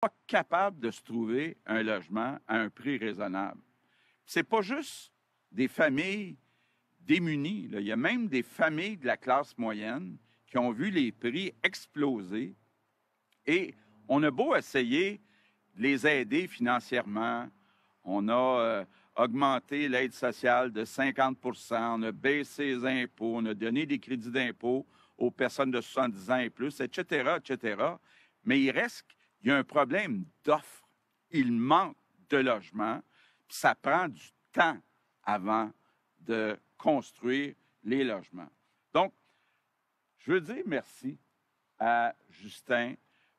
pas capables de se trouver un logement à un prix raisonnable. C'est pas juste des familles démunies, là. Il y a même des familles de la classe moyenne qui ont vu les prix exploser et on a beau essayer de les aider financièrement, on a augmenté l'aide sociale de 50 %, on a baissé les impôts, on a donné des crédits d'impôt aux personnes de 70 ans et plus, etc., etc. Mais il y a un problème d'offre. Il manque de logements, puis ça prend du temps avant de construire les logements. Donc, je veux dire merci à Justin,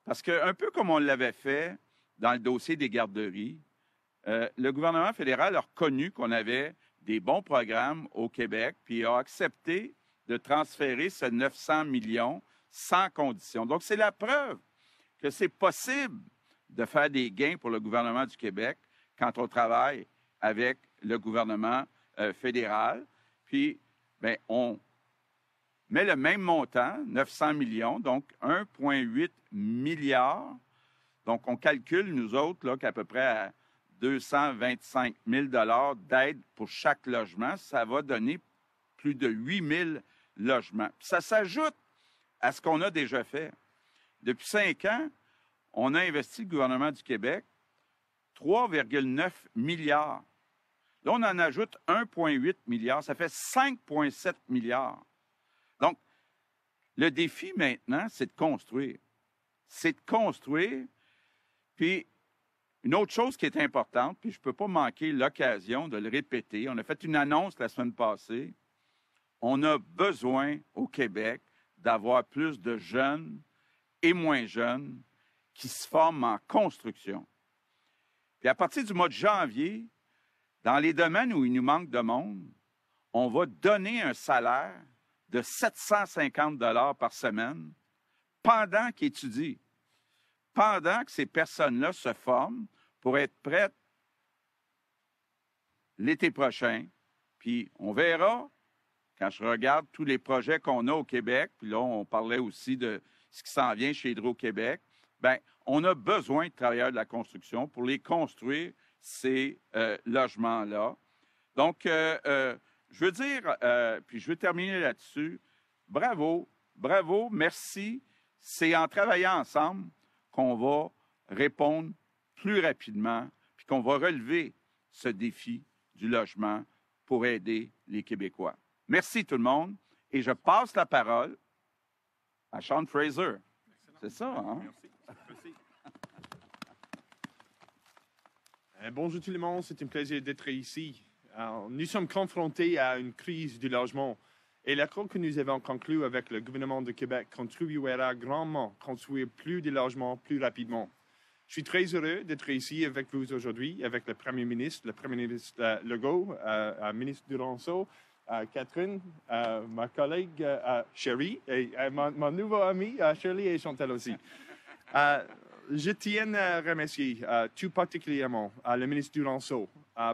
parce que un peu comme on l'avait fait dans le dossier des garderies, le gouvernement fédéral a reconnu qu'on avait des bons programmes au Québec, puis a accepté de transférer ce 900 millions sans condition. Donc, c'est la preuve que c'est possible de faire des gains pour le gouvernement du Québec quand on travaille avec le gouvernement fédéral. Puis, bien, on met le même montant, 900 millions, donc 1,8 milliard. Donc, on calcule, nous autres, là, qu'à peu près à 225 000 $ d'aide pour chaque logement. Ça va donner plus de 8 000 logements. Puis ça s'ajoute à ce qu'on a déjà fait. Depuis 5 ans, on a investi, le gouvernement du Québec, 3,9 milliards. Là, on en ajoute 1,8 milliard. Ça fait 5,7 milliards. Donc, le défi maintenant, c'est de construire. C'est de construire. Puis, une autre chose qui est importante, puis je ne peux pas manquer l'occasion de le répéter, on a fait une annonce la semaine passée. On a besoin au Québec d'avoir plus de jeunes et moins jeunes qui se forment en construction. Puis à partir du mois de janvier, dans les domaines où il nous manque de monde, on va donner un salaire de 750 $ par semaine pendant qu'ils étudient, pendant que ces personnes-là se forment pour être prêtes l'été prochain. Puis on verra, quand je regarde tous les projets qu'on a au Québec, puis là, on parlait aussi de ce qui s'en vient chez Hydro-Québec, bien, on a besoin de travailleurs de la construction pour les construire, ces logements-là. Donc, je veux dire, puis je veux terminer là-dessus, bravo, bravo, merci. C'est en travaillant ensemble qu'on va répondre plus rapidement, puis qu'on va relever ce défi du logement pour aider les Québécois. Merci tout le monde, et je passe la parole à Sean Fraser. C'est ça, hein? Merci. Bonjour tout le monde, c'est un plaisir d'être ici. Alors, nous sommes confrontés à une crise du logement et l'accord que nous avons conclu avec le gouvernement de Québec contribuera grandement à construire plus de logements plus rapidement. Je suis très heureux d'être ici avec vous aujourd'hui, avec le Premier ministre Legault, le ministre Duranceau, Catherine, ma collègue Sherry et mon nouveau ami Shirley et Chantal aussi. Je tiens à remercier tout particulièrement le ministre Duranceau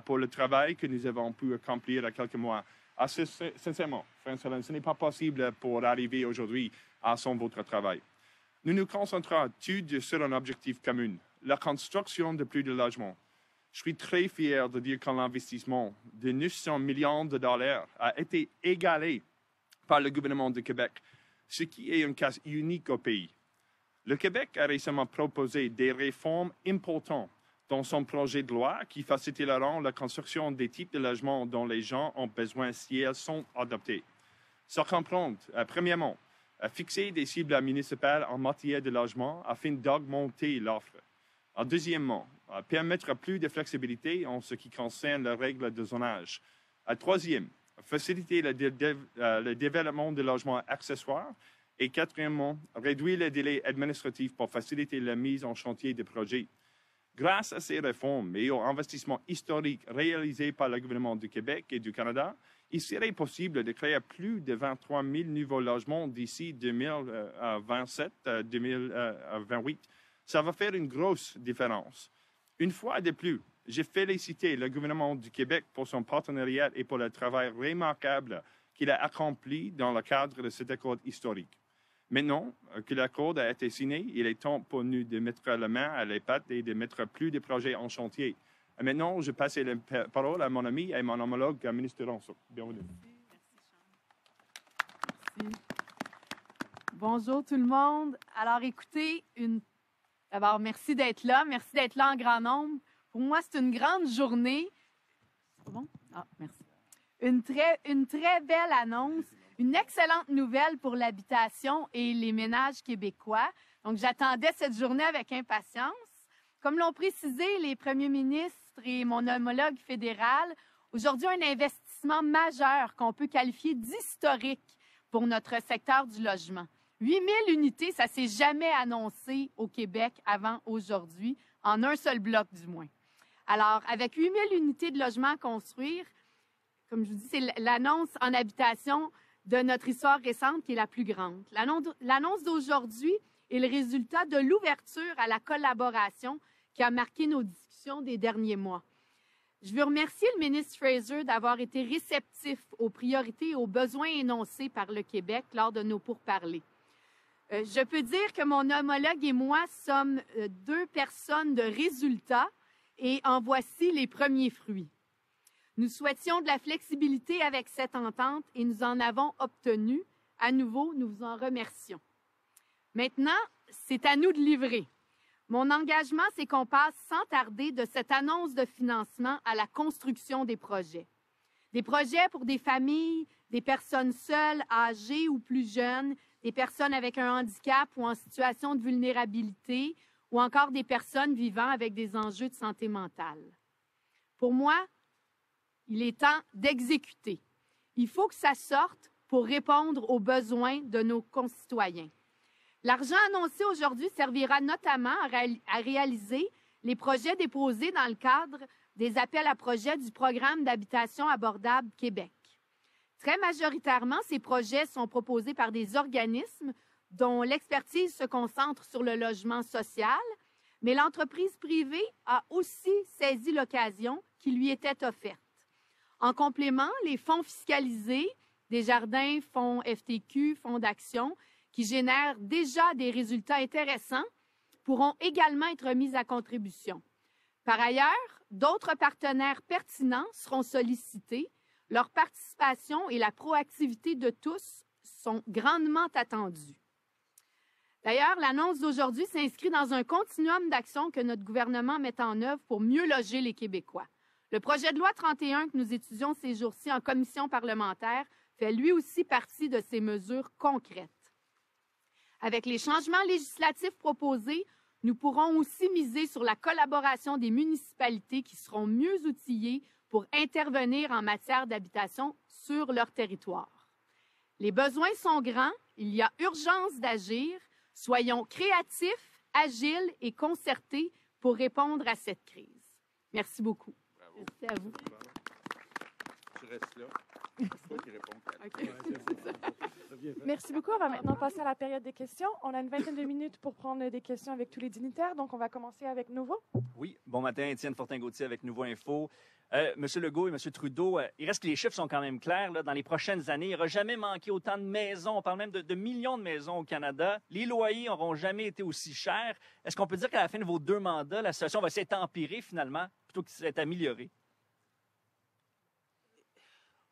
pour le travail que nous avons pu accomplir il y a quelques mois. Sincèrement, ce n'est pas possible pour arriver aujourd'hui à votre travail. Nous nous concentrons tous sur un objectif commun, la construction de plus de logements. Je suis très fier de dire que l'investissement de 900 millions de $ a été égalé par le gouvernement de Québec, ce qui est un cas unique au pays. Le Québec a récemment proposé des réformes importantes dans son projet de loi qui faciliteront la construction des types de logements dont les gens ont besoin si elles sont adoptées. Ça comprend, premièrement, fixer des cibles municipales en matière de logement afin d'augmenter l'offre. Deuxièmement, permettre plus de flexibilité en ce qui concerne les règles de zonage. Troisième, faciliter le développement de logements accessoires. Et quatrièmement, réduire les délais administratifs pour faciliter la mise en chantier des projets. Grâce à ces réformes et aux investissements historiques réalisés par le gouvernement du Québec et du Canada, il serait possible de créer plus de 23 000 nouveaux logements d'ici 2027-2028. Ça va faire une grosse différence. Une fois de plus, j'ai félicité le gouvernement du Québec pour son partenariat et pour le travail remarquable qu'il a accompli dans le cadre de cet accord historique. Maintenant que l'accord a été signé, il est temps pour nous de mettre la main à la pâte et de mettre plus de projets en chantier. Et maintenant, je passe la parole à mon ami et mon homologue, le ministre Ranceau. Bienvenue. Merci. Bonjour tout le monde. Alors écoutez, d'abord merci d'être là en grand nombre. Pour moi, c'est une grande journée. C'est bon? Ah, merci. Une très belle annonce, une excellente nouvelle pour l'habitation et les ménages québécois. Donc, j'attendais cette journée avec impatience. Comme l'ont précisé les premiers ministres et mon homologue fédéral, aujourd'hui, un investissement majeur qu'on peut qualifier d'historique pour notre secteur du logement. 8 000 unités, ça ne s'est jamais annoncé au Québec avant aujourd'hui, en un seul bloc du moins. Alors, avec 8 000 unités de logement à construire, comme je vous dis, c'est l'annonce en habitation de notre histoire récente qui est la plus grande. L'annonce d'aujourd'hui est le résultat de l'ouverture à la collaboration qui a marqué nos discussions des derniers mois. Je veux remercier le ministre Fraser d'avoir été réceptif aux priorités et aux besoins énoncés par le Québec lors de nos pourparlers. Je peux dire que mon homologue et moi sommes deux personnes de résultats et en voici les premiers fruits. Nous souhaitions de la flexibilité avec cette entente et nous en avons obtenu. À nouveau, nous vous en remercions. Maintenant, c'est à nous de livrer. Mon engagement, c'est qu'on passe sans tarder de cette annonce de financement à la construction des projets. Des projets pour des familles, des personnes seules, âgées ou plus jeunes, des personnes avec un handicap ou en situation de vulnérabilité, ou encore des personnes vivant avec des enjeux de santé mentale. Pour moi, il est temps d'exécuter. Il faut que ça sorte pour répondre aux besoins de nos concitoyens. L'argent annoncé aujourd'hui servira notamment à réaliser les projets déposés dans le cadre des appels à projets du Programme d'habitation abordable Québec. Très majoritairement, ces projets sont proposés par des organismes dont l'expertise se concentre sur le logement social, mais l'entreprise privée a aussi saisi l'occasion qui lui était offerte. En complément, les fonds fiscalisés, Desjardins, fonds FTQ, fonds d'action, qui génèrent déjà des résultats intéressants, pourront également être mis à contribution. Par ailleurs, d'autres partenaires pertinents seront sollicités. Leur participation et la proactivité de tous sont grandement attendues. D'ailleurs, l'annonce d'aujourd'hui s'inscrit dans un continuum d'actions que notre gouvernement met en œuvre pour mieux loger les Québécois. Le projet de loi 31 que nous étudions ces jours-ci en commission parlementaire fait lui aussi partie de ces mesures concrètes. Avec les changements législatifs proposés, nous pourrons aussi miser sur la collaboration des municipalités qui seront mieux outillées pour intervenir en matière d'habitation sur leur territoire. Les besoins sont grands, il y a urgence d'agir. Soyons créatifs, agiles et concertés pour répondre à cette crise. Merci beaucoup. Bravo. Merci à vous. Tu restes là. C'est toi qui réponds. Okay. Merci beaucoup. On va maintenant passer à la période des questions. On a une vingtaine de minutes pour prendre des questions avec tous les dignitaires. Donc, on va commencer avec Nouveau. Oui, bon matin, Étienne Fortin-Gauthier avec Nouveau Info. Monsieur Legault et Monsieur Trudeau, il reste que les chiffres sont quand même clairs. Là, dans les prochaines années, il n'y aura jamais manqué autant de maisons. On parle même de millions de maisons au Canada. Les loyers n'auront jamais été aussi chers. Est-ce qu'on peut dire qu'à la fin de vos 2 mandats, la situation va s'être empirée finalement, plutôt que s'être améliorée?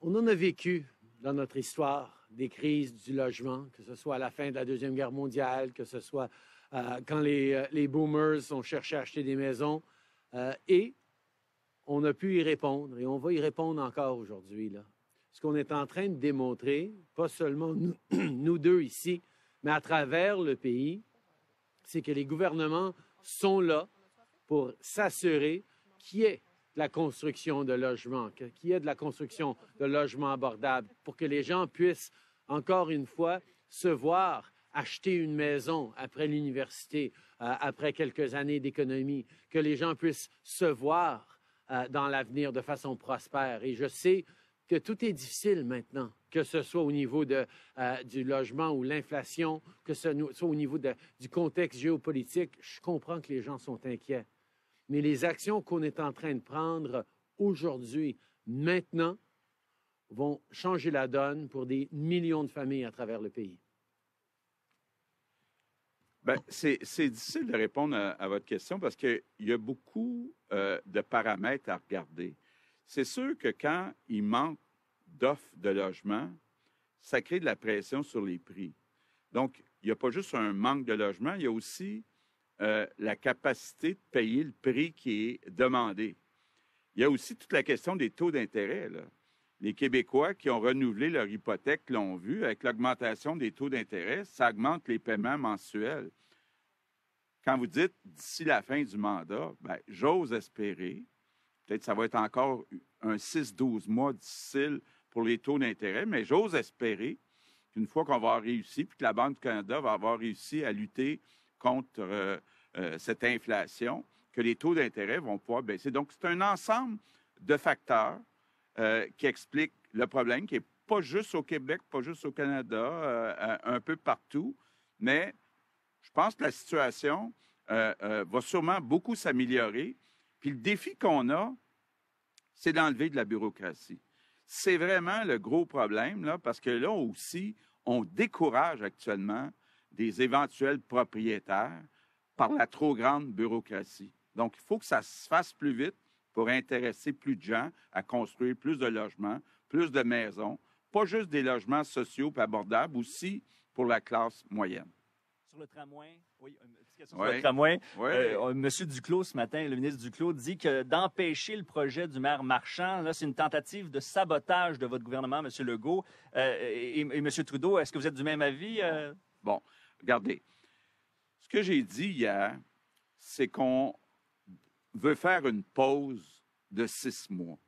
On en a vécu dans notre histoire des crises du logement, que ce soit à la fin de la Deuxième Guerre mondiale, que ce soit quand les boomers ont cherché à acheter des maisons. Et on a pu y répondre et on va y répondre encore aujourd'hui, là. Ce qu'on est en train de démontrer, pas seulement nous deux ici, mais à travers le pays, c'est que les gouvernements sont là pour s'assurer qu'il y ait de la construction de logements, qu'il y ait de la construction de logements abordables, pour que les gens puissent, encore une fois, se voir acheter une maison après l'université, après quelques années d'économie, que les gens puissent se voir dans l'avenir de façon prospère. Et je sais que tout est difficile maintenant, que ce soit au niveau du logement ou l'inflation, que ce soit au niveau du contexte géopolitique. Je comprends que les gens sont inquiets. Mais les actions qu'on est en train de prendre aujourd'hui, maintenant, vont changer la donne pour des millions de familles à travers le pays. Bien, c'est difficile de répondre à votre question parce qu'il y a beaucoup de paramètres à regarder. C'est sûr que quand il manque d'offres de logement, ça crée de la pression sur les prix. Donc, il n'y a pas juste un manque de logement, il y a aussi la capacité de payer le prix qui est demandé. Il y a aussi toute la question des taux d'intérêt, là. Les Québécois qui ont renouvelé leur hypothèque l'ont vu, avec l'augmentation des taux d'intérêt, ça augmente les paiements mensuels. Quand vous dites d'ici la fin du mandat, bien, j'ose espérer, peut-être que ça va être encore un 6-12 mois difficile pour les taux d'intérêt, mais j'ose espérer qu'une fois qu'on va avoir réussi, puis que la Banque du Canada va avoir réussi à lutter contre cette inflation, que les taux d'intérêt vont pouvoir baisser. Donc, c'est un ensemble de facteurs qui expliquent le problème, qui n'est pas juste au Québec, pas juste au Canada, un peu partout, mais je pense que la situation va sûrement beaucoup s'améliorer. Puis le défi qu'on a, c'est d'enlever de la bureaucratie. C'est vraiment le gros problème, là, parce que là aussi, on décourage actuellement des éventuels propriétaires par la trop grande bureaucratie. Donc, il faut que ça se fasse plus vite pour intéresser plus de gens à construire plus de logements, plus de maisons, pas juste des logements sociaux et abordables, aussi pour la classe moyenne. Sur le tramway, oui, une petite question sur le tramway. Oui. Monsieur Duclos, ce matin, le ministre Duclos, dit que d'empêcher le projet du maire Marchand, là, c'est une tentative de sabotage de votre gouvernement, M. Legault. Et M. Trudeau, est-ce que vous êtes du même avis? Bon, regardez. Ce que j'ai dit hier, c'est qu'on veut faire une pause de 6 mois.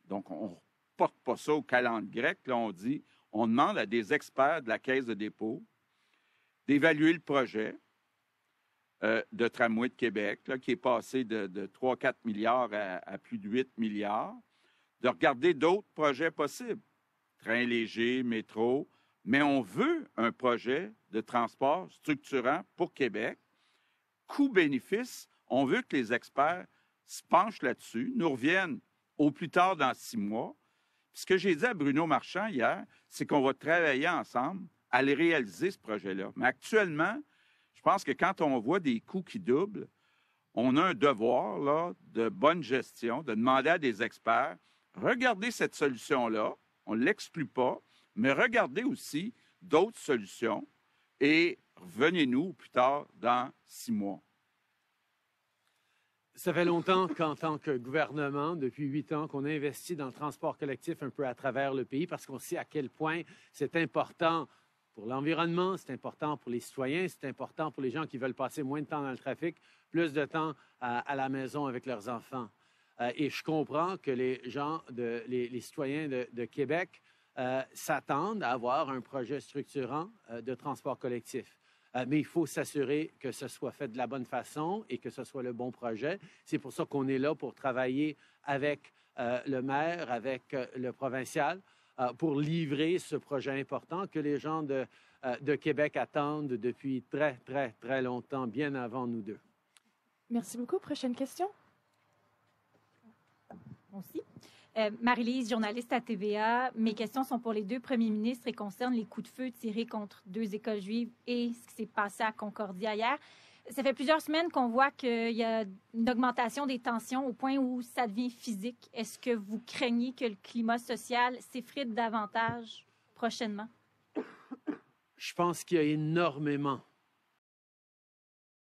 Donc, on ne reporte pas ça au calendrier grec. Là, on demande à des experts de la Caisse de dépôt d'évaluer le projet de Tramway de Québec, là, qui est passé de 3-4 milliards à plus de 8 milliards, de regarder d'autres projets possibles, train léger, métro, mais on veut un projet de transport structurant pour Québec, coût-bénéfice. On veut que les experts se penchent là-dessus, nous reviennent au plus tard dans 6 mois. Puis ce que j'ai dit à Bruno Marchand hier, c'est qu'on va travailler ensemble à aller réaliser ce projet-là. Mais actuellement, je pense que quand on voit des coûts qui doublent, on a un devoir là, de bonne gestion, de demander à des experts, regardez cette solution-là, on ne l'exclut pas, mais regardez aussi d'autres solutions et revenez-nous plus tard dans 6 mois. Ça fait longtemps qu'en tant que gouvernement, depuis 8 ans, qu'on investit dans le transport collectif un peu à travers le pays parce qu'on sait à quel point c'est important pour l'environnement, c'est important pour les citoyens, c'est important pour les gens qui veulent passer moins de temps dans le trafic, plus de temps à la maison avec leurs enfants. Et je comprends que les gens, les citoyens de Québec s'attendent à avoir un projet structurant de transport collectif. Mais il faut s'assurer que ce soit fait de la bonne façon et que ce soit le bon projet. C'est pour ça qu'on est là pour travailler avec le maire, avec le provincial, pour livrer ce projet important que les gens de Québec attendent depuis très, très, très longtemps, bien avant nous deux. Merci beaucoup. Prochaine question. Aussi. Marie-Lise, journaliste à TVA. Mes questions sont pour les 2 premiers ministres et concernent les coups de feu tirés contre 2 écoles juives et ce qui s'est passé à Concordia hier. Ça fait plusieurs semaines qu'on voit qu'il y a une augmentation des tensions au point où ça devient physique. Est-ce que vous craignez que le climat social s'effrite davantage prochainement? Je pense qu'il y a énormément